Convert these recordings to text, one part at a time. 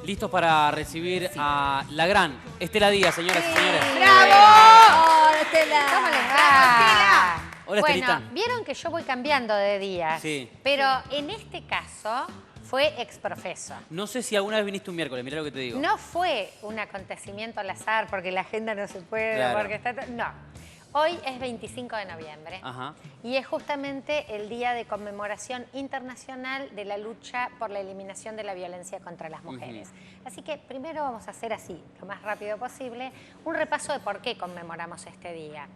listos para recibir a la gran Estela Díaz, señoras y señores. ¡Bravo! ¡Hola, Estela! ¿Cómo les va? Hola, Bueno, Estelita. vieron que yo voy cambiando de días. Sí. Pero en este caso fue exprofeso. No sé si alguna vez viniste un miércoles, mirá lo que te digo. No fue un acontecimiento al azar porque la agenda no se puede, Claro. porque está... No. Hoy es 25 de noviembre. Ajá. Y es justamente el día de conmemoración internacional de la lucha por la eliminación de la violencia contra las mujeres. Así que primero vamos a hacer así, lo más rápido posible, un repaso de por qué conmemoramos este día.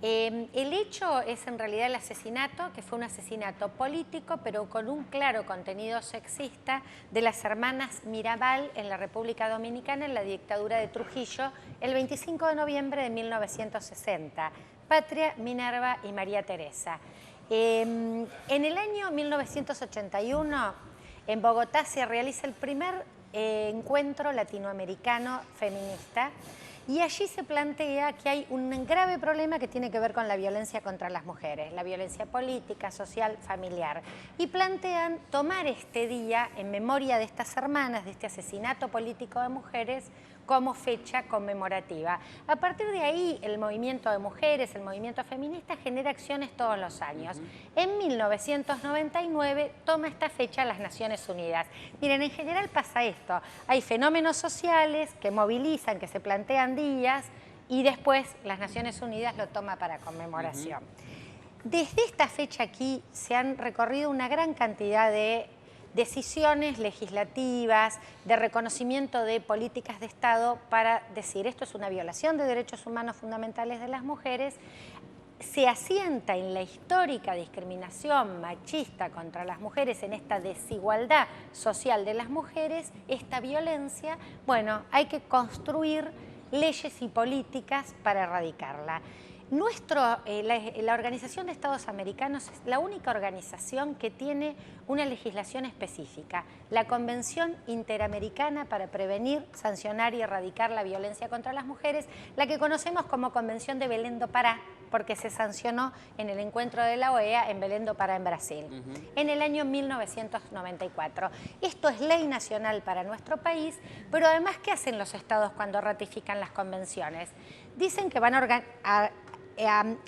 El hecho es en realidad el asesinato, que fue un asesinato político, pero con un claro contenido sexista, de las hermanas Mirabal en la República Dominicana en la dictadura de Trujillo, el 25 de noviembre de 1960. Patria, Minerva y María Teresa. En el año 1981, en Bogotá se realiza el primer encuentro latinoamericano feminista y allí se plantea que hay un grave problema que tiene que ver con la violencia contra las mujeres, la violencia política, social, familiar. Y plantean tomar este día en memoria de estas hermanas, de este asesinato político de mujeres, como fecha conmemorativa. A partir de ahí, el movimiento de mujeres, el movimiento feminista, genera acciones todos los años. En 1999 toma esta fecha las Naciones Unidas. Miren, en general pasa esto. Hay fenómenos sociales que movilizan, que se plantean días, y después las Naciones Unidas lo toma para conmemoración. Desde esta fecha aquí se han recorrido una gran cantidad de decisiones legislativas, de reconocimiento de políticas de Estado para decir esto es una violación de derechos humanos fundamentales de las mujeres. Se asienta en la histórica discriminación machista contra las mujeres, en esta desigualdad social de las mujeres, esta violencia. Bueno, hay que construir leyes y políticas para erradicarla. La Organización de Estados Americanos es la única organización que tiene una legislación específica, la Convención Interamericana para Prevenir, Sancionar y Erradicar la Violencia contra las Mujeres, la que conocemos como Convención de Belém do Pará, porque se sancionó en el encuentro de la OEA en Belém do Pará, en Brasil, en el año 1994. Esto es ley nacional para nuestro país, pero además, ¿qué hacen los estados cuando ratifican las convenciones? Dicen que van a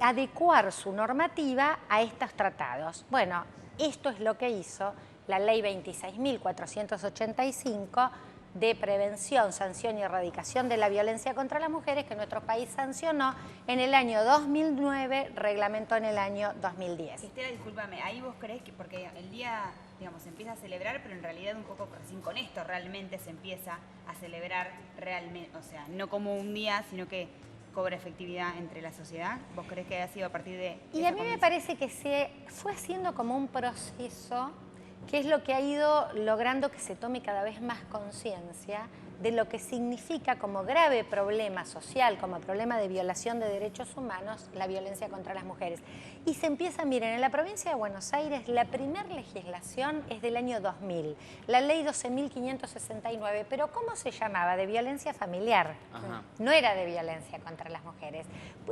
adecuar su normativa a estos tratados. Bueno, esto es lo que hizo la Ley 26.485 de prevención, sanción y erradicación de la violencia contra las mujeres, que nuestro país sancionó en el año 2009, reglamentó en el año 2010. Estela, discúlpame, ahí vos creés que, porque el día, digamos, se empieza a celebrar, pero en realidad un poco recién con esto realmente se empieza a celebrar realmente, o sea, no como un día, sino que cobra efectividad entre la sociedad. ¿Vos creés que haya sido a partir de Y a mí me parece que se fue haciendo como un proceso que es lo que ha ido logrando que se tome cada vez más conciencia de lo que significa como grave problema social, como problema de violación de derechos humanos, la violencia contra las mujeres. Y se empieza, miren, en la provincia de Buenos Aires la primera legislación es del año 2000, la ley 12.569, pero ¿cómo se llamaba? De violencia familiar. Ajá. No era de violencia contra las mujeres.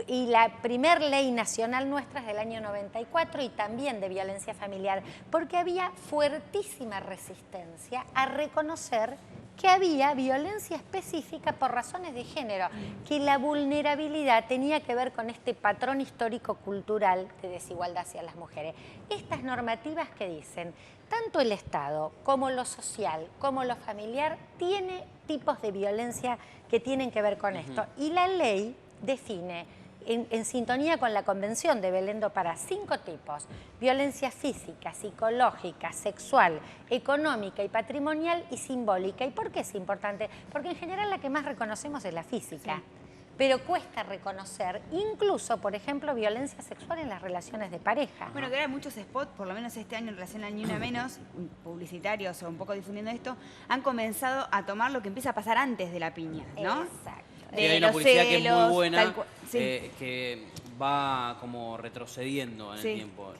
Y la primer ley nacional nuestra es del año 94 y también de violencia familiar, porque había fuertísima resistencia a reconocer que había violencia específica por razones de género, que la vulnerabilidad tenía que ver con este patrón histórico-cultural de desigualdad hacia las mujeres. Estas normativas que dicen, tanto el Estado como lo social, como lo familiar, tiene tipos de violencia que tienen que ver con esto. Y la ley define, en sintonía con la Convención de Belém do Pará, 5 tipos: violencia física, psicológica, sexual, económica y patrimonial y simbólica. ¿Y por qué es importante? Porque en general la que más reconocemos es la física, pero cuesta reconocer incluso, por ejemplo, violencia sexual en las relaciones de pareja. Bueno, que ahora muchos spots, por lo menos este año en relación al Ni Una Menos, publicitarios o un poco difundiendo esto, han comenzado a tomar lo que empieza a pasar antes de la piña, ¿no? Exacto. Hay una publicidad que es muy celos, buena, sí. que va como retrocediendo en el tiempo.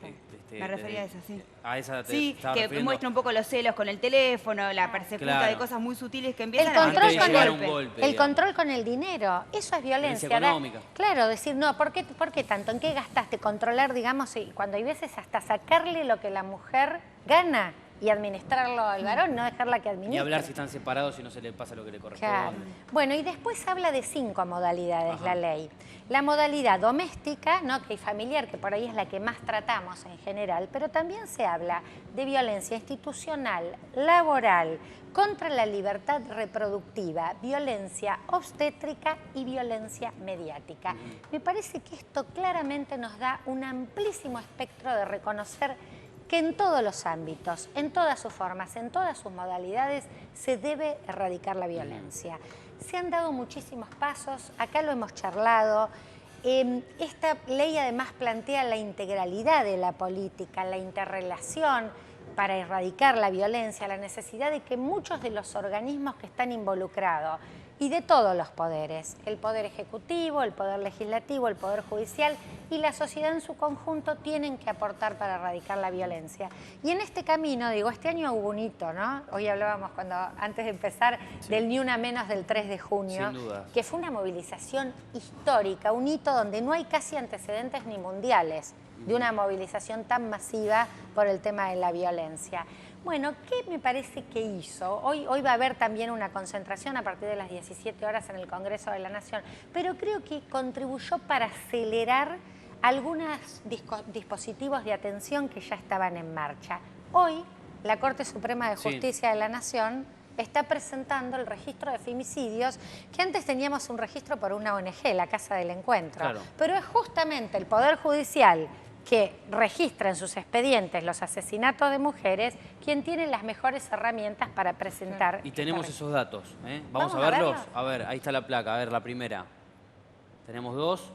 Me refería a esa, sí. A esa te Sí, estaba que refiriendo. muestra un poco los celos con el teléfono, la persecución Claro. de cosas muy sutiles que El empiezan a control, Antes de con llegar a el, un golpe, el digamos. control con el dinero, eso es violencia. Violencia económica. Claro, decir, no, ¿por qué tanto? ¿En qué gastaste? Controlar, digamos, y cuando hay veces hasta sacarle lo que la mujer gana. y administrarlo al varón, no dejarla que administre. Y hablar si están separados y no se le pasa lo que le corresponde. Claro. Bueno, y después habla de 5 modalidades Ajá. la ley. La modalidad doméstica, ¿no?, que familiar, que por ahí es la que más tratamos en general, pero también se habla de violencia institucional, laboral, contra la libertad reproductiva, violencia obstétrica y violencia mediática. Me parece que esto claramente nos da un amplísimo espectro de reconocer que en todos los ámbitos, en todas sus formas, en todas sus modalidades, se debe erradicar la violencia. Se han dado muchísimos pasos, acá lo hemos charlado. Esta ley además plantea la integralidad de la política, la interrelación para erradicar la violencia, la necesidad de que muchos de los organismos que están involucrados y de todos los poderes, el Poder Ejecutivo, el Poder Legislativo, el Poder Judicial y la sociedad en su conjunto tienen que aportar para erradicar la violencia. Y en este camino, digo, este año hubo un hito, ¿no? Hoy hablábamos antes de empezar del Ni Una Menos del 3 de junio, Sin duda. que fue una movilización histórica, un hito donde no hay casi antecedentes ni mundiales de una movilización tan masiva por el tema de la violencia. Bueno, ¿qué me parece que hizo? Hoy va a haber también una concentración a partir de las 17 horas en el Congreso de la Nación, pero creo que contribuyó para acelerar algunos dispositivos de atención que ya estaban en marcha. Hoy, la Corte Suprema de Justicia de la Nación está presentando el registro de femicidios, que antes teníamos un registro por una ONG, la Casa del Encuentro, Claro. pero es justamente el Poder Judicial que registra en sus expedientes los asesinatos de mujeres, quien tiene las mejores herramientas para presentar. Y tenemos este esos datos, ¿eh? ¿Vamos a ¿Vamos a verlos? verlos? A ver, ahí está la placa, a ver, la primera. Tenemos 2.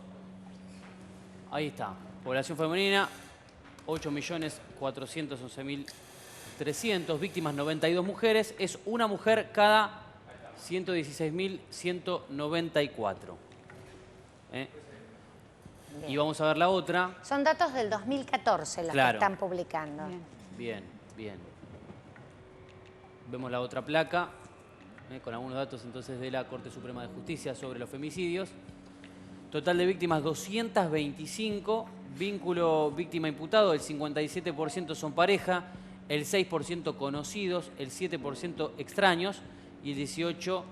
Ahí está. Población femenina, 8.411.300. Víctimas, 92 mujeres. Es una mujer cada 116.194. ¿Eh? Y vamos a ver la otra. Son datos del 2014 los Claro. que están publicando. Bien. Bien, bien. Vemos la otra placa, con algunos datos entonces de la Corte Suprema de Justicia sobre los femicidios. Total de víctimas 225, vínculo víctima-imputado, el 57% son pareja, el 6% conocidos, el 7% extraños y el 18%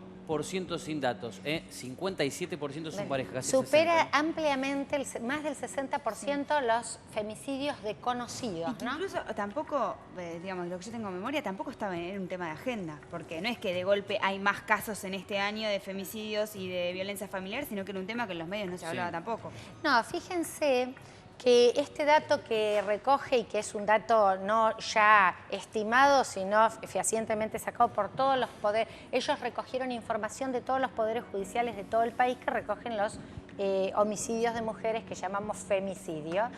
sin datos. 57% son pareja, casi Supera 60. ampliamente, más del 60% los femicidios de conocidos, ¿no? Incluso tampoco, digamos, lo que yo tengo en memoria, tampoco estaba en un tema de agenda, porque no es que de golpe hay más casos en este año de femicidios y de violencia familiar, sino que era un tema que en los medios no se hablaba tampoco. No, fíjense que este dato que recoge y que es un dato no ya estimado, sino fehacientemente sacado por todos los poderes, ellos recogieron información de todos los poderes judiciales de todo el país que recogen los homicidios de mujeres que llamamos femicidio.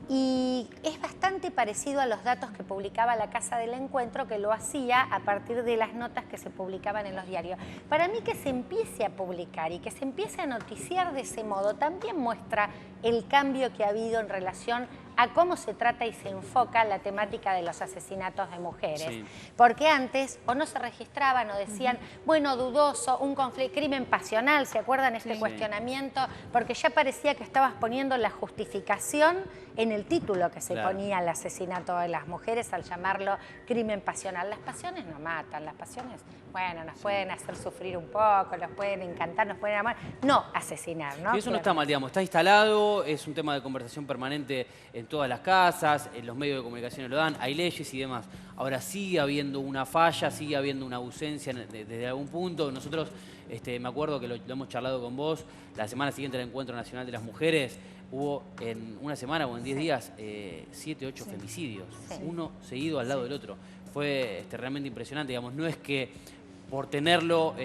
Y es bastante parecido a los datos que publicaba la Casa del Encuentro, que lo hacía a partir de las notas que se publicaban en los diarios. Para mí que se empiece a publicar y que se empiece a noticiar de ese modo también muestra el cambio que ha habido en relación a cómo se trata y se enfoca la temática de los asesinatos de mujeres. Sí. Porque antes o no se registraban o decían, bueno, dudoso, un conflicto, crimen pasional, ¿se acuerdan este Sí. cuestionamiento? Porque ya parecía que estabas poniendo la justificación en el título que se Claro. ponía al asesinato de las mujeres al llamarlo crimen pasional. Las pasiones no matan, las pasiones, bueno, nos pueden hacer sufrir un poco, nos pueden encantar, nos pueden amar, no asesinar, ¿no? Y eso no está mal, digamos, está instalado, es un tema de conversación permanente en todas las casas, en los medios de comunicación lo dan, hay leyes y demás. Ahora sigue habiendo una falla, sigue habiendo una ausencia desde algún punto. Nosotros, me acuerdo que lo hemos charlado con vos, la semana siguiente del Encuentro Nacional de las Mujeres, hubo en una semana o en 10 días 7, 8 femicidios, uno seguido al lado del otro. Fue realmente impresionante, digamos, no es que por tenerlo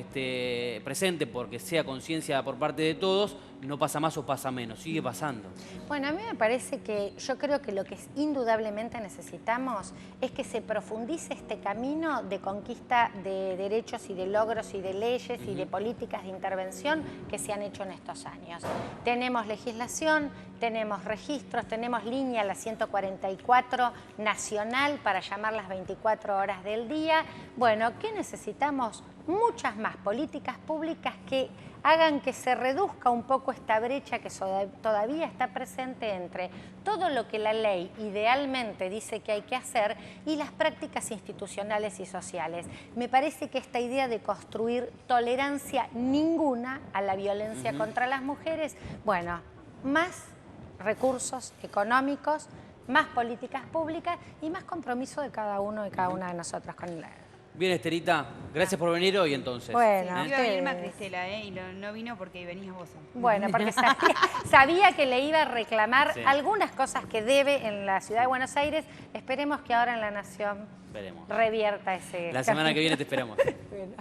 presente, porque sea conciencia por parte de todos, no pasa más o pasa menos, sigue pasando. Bueno, a mí me parece que yo creo que lo que indudablemente necesitamos es que se profundice este camino de conquista de derechos y de logros y de leyes y de políticas de intervención que se han hecho en estos años. Tenemos legislación, tenemos registros, tenemos línea, la 144 nacional para llamar las 24 horas del día. Bueno, ¿qué necesitamos? muchas más políticas públicas que hagan que se reduzca un poco esta brecha que todavía está presente entre todo lo que la ley idealmente dice que hay que hacer y las prácticas institucionales y sociales. Me parece que esta idea de construir tolerancia ninguna a la violencia contra las mujeres, bueno, más recursos económicos, más políticas públicas y más compromiso de cada uno y cada una de nosotras con la... Bien, Estelita, gracias por venir hoy entonces. Bueno, Iba a venir Cristela, y no vino porque venías vos. bueno, porque sabía que le iba a reclamar Sí. algunas cosas que debe en la ciudad de Buenos Aires. Esperemos que ahora en La Nación Veremos. revierta ese... La semana que viene te esperamos. Bueno.